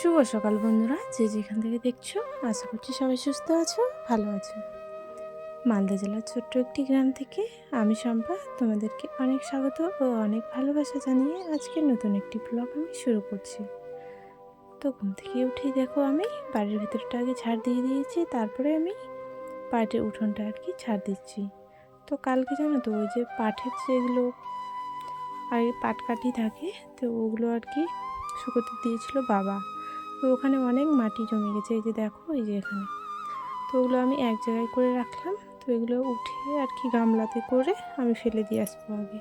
শুভ সকাল বন্ধুরা, যে যেখান থেকে দেখছো আশা করছি সবাই সুস্থ আছো, ভালো আছো। মালদা জেলার ছোট্ট একটি গ্রাম থেকে আমি শম্পা তোমাদেরকে অনেক স্বাগত ও অনেক ভালোবাসা জানিয়ে আজকে নতুন একটি ব্লগ আমি শুরু করছি। তো ঘুম থেকে উঠেই দেখো আমি বাড়ির ভিতরটা আগে ঝাড় দিয়ে দিয়েছি, তারপরে আমি পাটের উঠোনটা আর কি ঝাড় দিচ্ছি। তো কালকে জানো তো ওই যে পাটের যেগুলো আগে পাট কাঠি থাকে, তো ওগুলো আর কি শুকোতে দিয়েছিল বাবা। তো ওখানে অনেক মাটি জমে গেছে, এই যে দেখো এই যে এখানে। তো ওগুলো আমি এক জায়গায় করে রাখলাম, তো এগুলো উঠিয়ে আর কি গামলাতে করে আমি ফেলে দিয়ে আসবো আগে,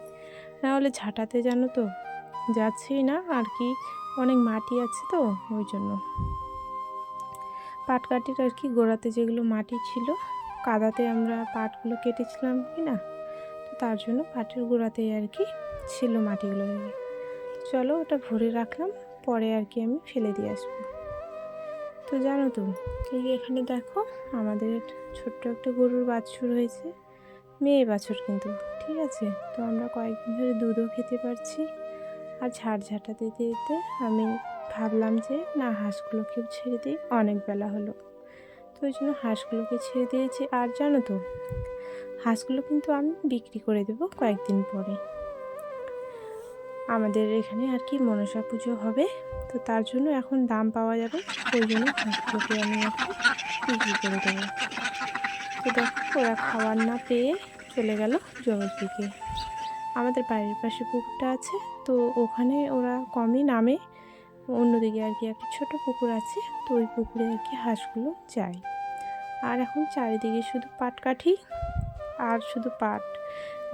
নাহলে ঝাঁটাতে জানো তো যাচ্ছেই না আর কি, অনেক মাটি আছে তো ওই জন্য। পাটকাঠির আর কি গোড়াতে যেগুলো মাটি ছিল, কাদাতে আমরা পাটগুলো কেটেছিলাম কি না, তো তার জন্য পাটের গোড়াতেই আর কি ছিল মাটিগুলো। চলো ওটা ভরে রাখলাম, পরে আর কি আমি ফেলে দিয়ে আসবো। তো জানো তো এই এখানে দেখো আমাদের ছোট্ট একটা গরুর বাছুর হয়েছে, মেয়ে বাছুর কিন্তু, ঠিক আছে। তো আমরা কয়েকদিন ধরে দুধও খেতে পারছি। আর ঝাঁটা দিতে দিতে আমি ভাবলাম যে না, হাঁসগুলোকেও ছেড়ে দিই, অনেক বেলা হলো। তো ওই জন্য হাঁসগুলোকে ছেড়ে দিয়েছি। আর জানো তো হাঁসগুলো কিন্তু আমি বিক্রি করে দেবো কয়েকদিন পরে। আমাদের এখানে আর কি মনসা পুজো হবে, তো তার জন্য এখন দাম পাওয়া যাবে, ওই জন্য হাঁসগুলোকে আমি এখন বিক্রি করে দেবো। তো দেখো ওরা খাবার না পেয়ে চলে গেল জমির দিকে। আমাদের বাড়ির পাশে পুকুরটা আছে, তো ওখানে ওরা কমই নামে, অন্যদিকে আর কি একটা ছোটো পুকুর আছে, তো ওই পুকুরে আর কি হাঁসগুলো যায়। আর এখন চারিদিকে শুধু পাটকাঠি আর শুধু পাট,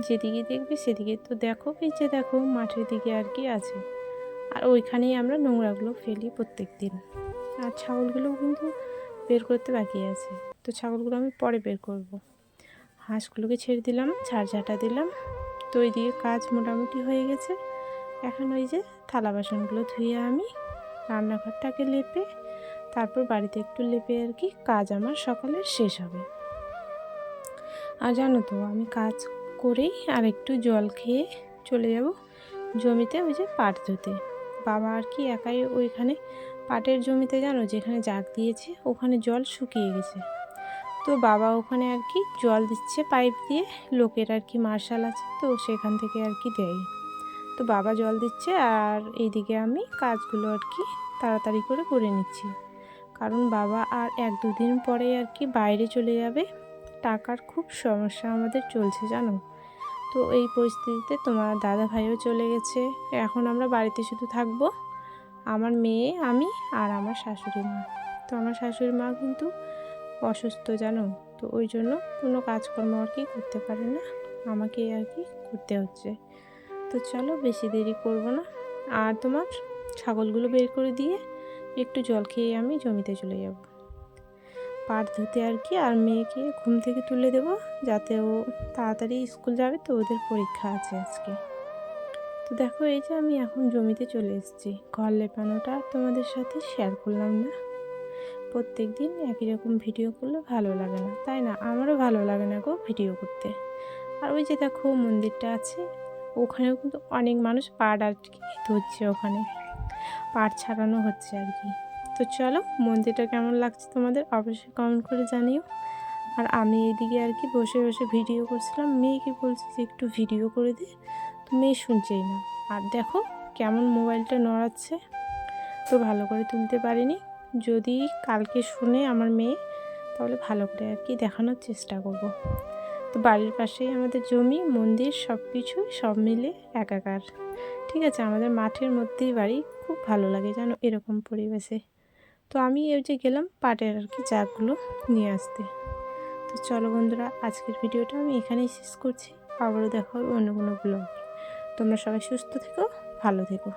যেদিকে দেখবে সেদিকে। তো দেখো এই যে দেখো মাঠের দিকে আর কি আছে, আর ওইখানেই আমরা নোংরাগুলো ফেলি প্রত্যেক দিন। আর ছাগলগুলোও কিন্তু বের করতে বাকি আছে, তো ছাগলগুলো আমি পরে বের করব। হাঁসগুলোকে ছেড়ে দিলাম, ঝাঁটা দিলাম, তো ওইদিকে কাজ মোটামুটি হয়ে গেছে। এখন ওই যে থালা বাসনগুলো ধুয়ে আমি রান্নাঘরটাকে লেপে তারপর বাড়িতে একটু লেপে আর কি কাজ আমার সকালের শেষ হবে। আর জানো তো আমি কাজ করেই আর একটু জল খেয়ে চলে যাব জমিতে, ওই যে পাট ধুতে। বাবা আর কি একাই ওইখানে পাটের জমিতে, জানো যেখানে জাগ দিয়েছে ওখানে জল শুকিয়ে গেছে, তো বাবা ওখানে আর কি জল দিচ্ছে পাইপ দিয়ে, লোকের আর কি মার্শাল আছে, তো সেখান থেকে আর কি দেয়। তো বাবা জল দিচ্ছে আর এইদিকে আমি কাজগুলো আর কি তাড়াতাড়ি করে নিচ্ছি, কারণ বাবা আর 1-2 দিন পরে আর কি বাইরে চলে যাবে। টাকার খুব সমস্যা আমাদের চলছে জানো। তো এই পরিস্থিতিতে তোমার দাদা ভাইও চলে গেছে, এখন আমরা বাড়িতে শুধু থাকবো, আমার মেয়ে, আমি আর আমার শাশুড়ি মা। তো আমার শাশুড়ি মা কিন্তু অসুস্থ জানো, তো ওই জন্য কোনো কাজকর্ম আর কি করতে পারে না, আমাকে আর কি করতে হচ্ছে। তো চলো বেশি দেরি করব না, আর তোমার ছাগলগুলো বের করে দিয়ে একটু জল খেয়ে আমি জমিতে চলে যাব পাট ধুতে আর কি। আর মেয়েকে ঘুম থেকে তুলে দেব, যাতে ও তাড়াতাড়ি স্কুল যাবে, তো ওদের পরীক্ষা আছে আজকে। তো দেখো এই যে আমি এখন জমিতে চলে এসেছি। ঘর লেপানোটা তোমাদের সাথে শেয়ার করলাম না, প্রত্যেক দিন একই রকম ভিডিও করলে ভালো লাগে না, তাই না? আমারও ভালো লাগে না গো ভিডিও করতে। আর ওই যে দেখো মন্দিরটা আছে, ওখানেও কিন্তু অনেক মানুষ পাট আর কি ধরছে, ওখানে পাট ছাড়ানো হচ্ছে আর কি। তো চলো মন্দিরটা কেমন লাগছে তোমাদের অবশ্যই কমেন্ট করে জানিও। আর আমি এইদিকে আর কি বসে বসে ভিডিও করছিলাম, মেয়েকে বলছি যে একটু ভিডিও করে দে, তো মেয়ে শুনছেই না। আর দেখো কেমন মোবাইলটা নড়াচ্ছে, তো ভালো করে তুলতে পারিনি। যদি কালকে শুনে আমার মেয়ে, তাহলে ভালো করে আর কি দেখানোর চেষ্টা করব। তো বাড়ির পাশেই আমাদের জমি, মন্দির, সব কিছুই সব মিলে একাকার, ঠিক আছে। আমাদের মাঠের মধ্যেই বাড়ি, খুব ভালো লাগে জানো এরকম পরিবেশে। তো আমি এই যে গেলাম পাটের আর কি জাগগুলো নিয়ে আসতে। তো চলো বন্ধুরা, আজকের ভিডিওটা আমি এখানেই শেষ করছি, আবারও দেখা হবে অন্য কোনো ব্লগে। তোমরা সবাই সুস্থ থেকো, ভালো থেকো।